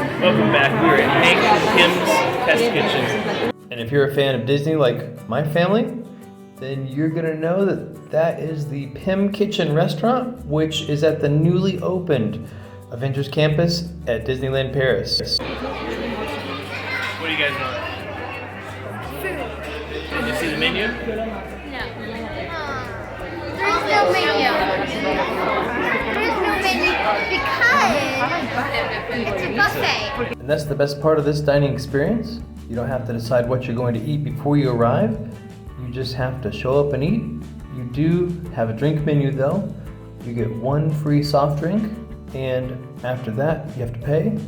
Welcome back. We're in Pym's Kitchen. And if you're a fan of Disney like my family, then you're gonna know that that is the Pym Kitchen restaurant, which is at the newly opened Avengers campus at Disneyland Paris. What do you guys want? Food. Did you see the menu? No. There's no menu. There's no menu because it's a buffet. And that's the best part of this dining experience. You don't have to decide what you're going to eat before you arrive. You just have to show up and eat. You do have a drink menu though. You get one free soft drink, and after that you have to pay.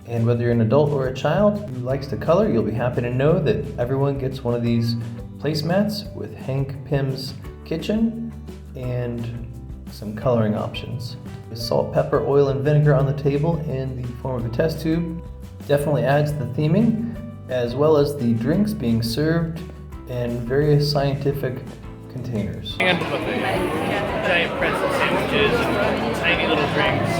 And whether you're an adult or a child who likes to color, you'll be happy to know that everyone gets one of these placemats with Hank Pym's Kitchen and some coloring options. With salt, pepper, oil, and vinegar on the table in the form of a test tube definitely adds to the theming, as well as the drinks being served in various scientific containers. Giant pretzel sandwiches, tiny little drinks,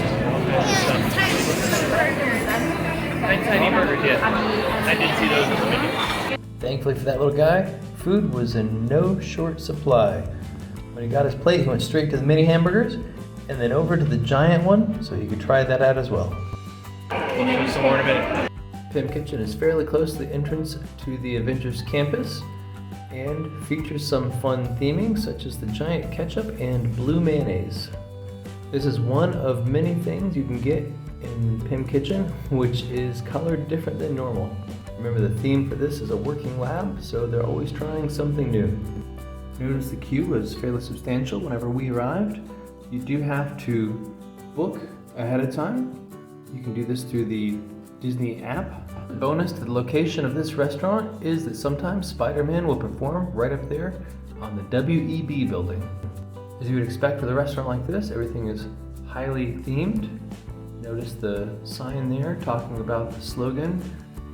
tiny burgers, yeah. I did see those in the menu. Thankfully for that little guy, food was in no short supply. When he got his plate, he went straight to the mini hamburgers and then over to the giant one so he could try that out as well. We'll show you some more in a minute. Pym Kitchen is fairly close to the entrance to the Avengers campus and features some fun theming such as the giant ketchup and blue mayonnaise. This is one of many things you can get in Pym Kitchen, which is colored different than normal. Remember, the theme for this is a working lab, so they're always trying something new. Notice the queue was fairly substantial whenever we arrived. You do have to book ahead of time. You can do this through the Disney app. The bonus to the location of this restaurant is that sometimes Spider-Man will perform right up there on the WEB building. As you would expect with a restaurant like this, everything is highly themed. Notice the sign there talking about the slogan,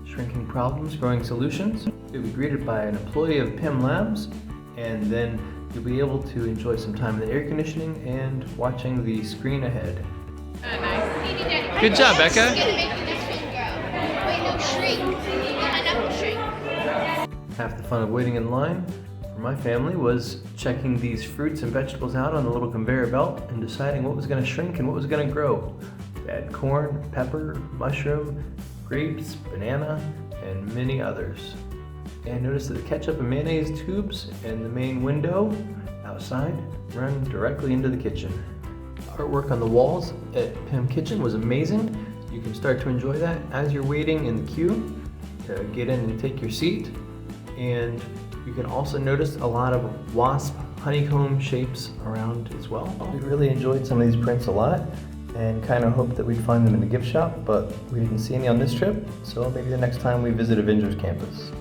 shrinking problems, growing solutions. You'll be greeted by an employee of Pym Labs, and then you'll be able to enjoy some time in the air conditioning and watching the screen ahead. Good job, Becca. Half the fun of waiting in line for my family was checking these fruits and vegetables out on the little conveyor belt and deciding what was going to shrink and what was going to grow. We had corn, pepper, mushroom, grapes, banana, and many others. And notice that the ketchup and mayonnaise tubes in the main window outside run directly into the kitchen. Artwork on the walls at Pym Kitchen was amazing. You can start to enjoy that as you're waiting in the queue to get in and take your seat. And you can also notice a lot of wasp honeycomb shapes around as well. We really enjoyed some of these prints a lot and kind of hoped that we'd find them in the gift shop, but we didn't see any on this trip, so maybe the next time we visit Avengers campus.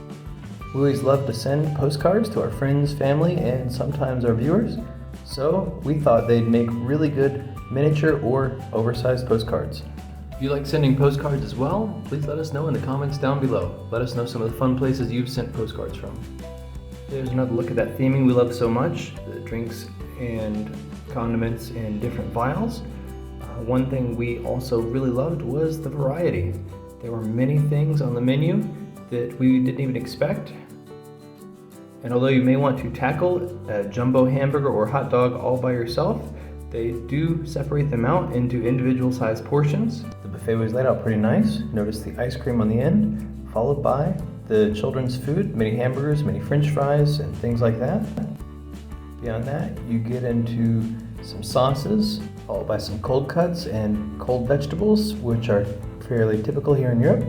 We always love to send postcards to our friends, family, and sometimes our viewers, so we thought they'd make really good miniature or oversized postcards. If you like sending postcards as well, please let us know in the comments down below. Let us know some of the fun places you've sent postcards from. There's another look at that theming we love so much, the drinks and condiments in different vials. One thing we also really loved was the variety. There were many things on the menu that we didn't even expect. And although you may want to tackle a jumbo hamburger or hot dog all by yourself, they do separate them out into individual sized portions. The buffet was laid out pretty nice. Notice the ice cream on the end, followed by the children's food, mini hamburgers, mini french fries, and things like that. Beyond that, you get into some sauces, followed by some cold cuts and cold vegetables, which are fairly typical here in Europe.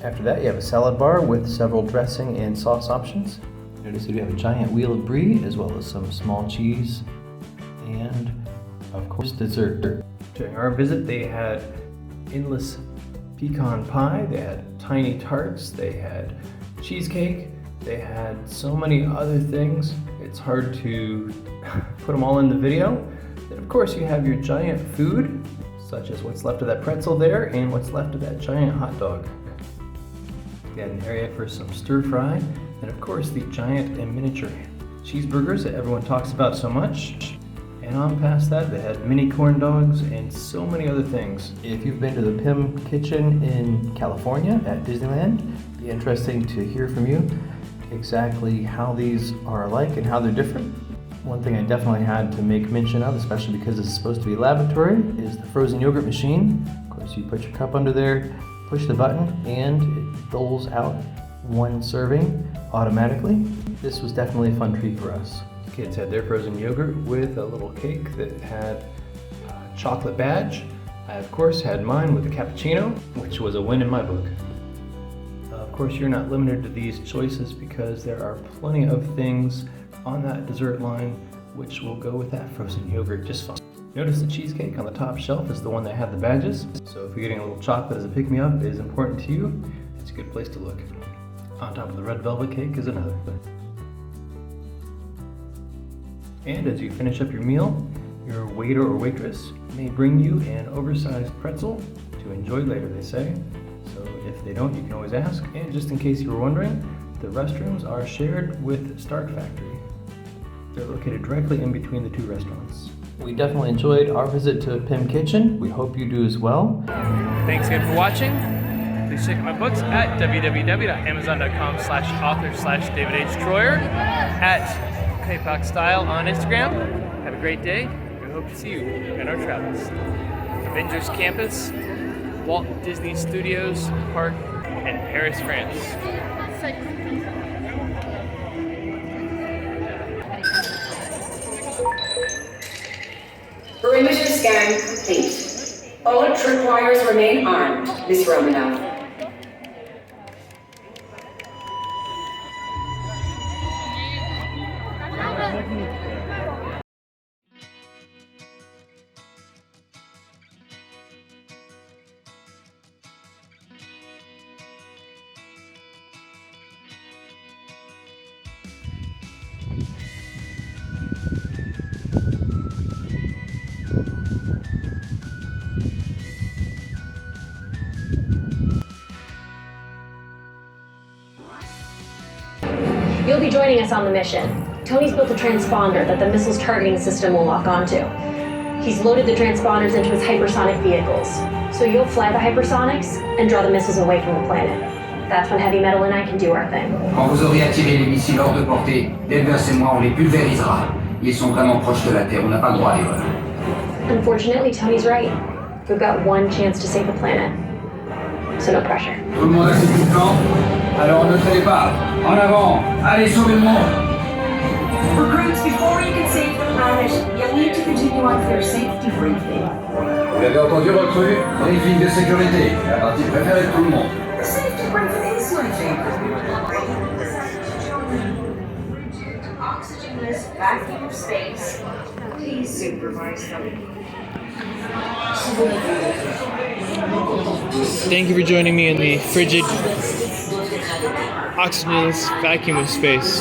After that, you have a salad bar with several dressing and sauce options. Notice that you have a giant wheel of brie, as well as some small cheese, and of course dessert. During our visit, they had endless pecan pie, they had tiny tarts, they had cheesecake, they had so many other things. It's hard to put them all in the video. Then of course you have your giant food, such as what's left of that pretzel there and what's left of that giant hot dog. We had an area for some stir fry, and of course the giant and miniature cheeseburgers that everyone talks about so much. And on past that, they had mini corn dogs and so many other things. If you've been to the Pym Kitchen in California at Disneyland, it'd be interesting to hear from you exactly how these are alike and how they're different. One thing I definitely had to make mention of, especially because it's supposed to be a laboratory, is the frozen yogurt machine. Of course, you put your cup under there, push the button, and it doles out one serving automatically. This was definitely a fun treat for us. The kids had their frozen yogurt with a little cake that had a chocolate badge. I, of course, had mine with a cappuccino, which was a win in my book. Of course, you're not limited to these choices because there are plenty of things on that dessert line which will go with that frozen yogurt just fine. Notice the cheesecake on the top shelf is the one that had the badges, so if you're getting a little chocolate as a pick-me-up is important to you, it's a good place to look. On top of the red velvet cake is another. And as you finish up your meal, your waiter or waitress may bring you an oversized pretzel to enjoy later, they say. So if they don't, you can always ask. And just in case you were wondering, the restrooms are shared with Stark Factory. They're located directly in between the two restaurants. We definitely enjoyed our visit to Pym Kitchen. We hope you do as well. Thanks again for watching. Please check out my books at www.amazon.com/author/David H. Troyer, at K-Pop Style on Instagram. Have a great day. We hope to see you in our travels. Avengers Campus, Walt Disney Studios Park in Paris, France. Perimeter scan complete. All tripwires remain armed, Miss Romanoff. You'll be joining us on the mission. Tony's built a transponder that the missile's targeting system will lock onto. He's loaded the transponders into his hypersonic vehicles. So you'll fly the hypersonics and draw the missiles away from the planet. That's when Heavy Metal and I can do our thing. Quand vous aurez attiré les missiles hors de portée, Denvers et moi on les pulvérisera. Ils sont vraiment proches de la Terre, on n'a pas le droit à l'erreur. Unfortunately, Tony's right. We've got one chance to save the planet. So no pressure. Tout le monde a ses coups de camp? Alors ne traitez pas. En avant. Allez, sauvez le monde. Recruits, before you can save the planet, you'll need to continue on for your safety briefing. Vous l'avez entendu, recrue? Briefing de sécurité. La partie préférée de tout le monde. The safety briefing is my favorite. Oxygenless vacuum of space. Please supervise them. Thank you for joining me in the frigid, oxygenless vacuum of space.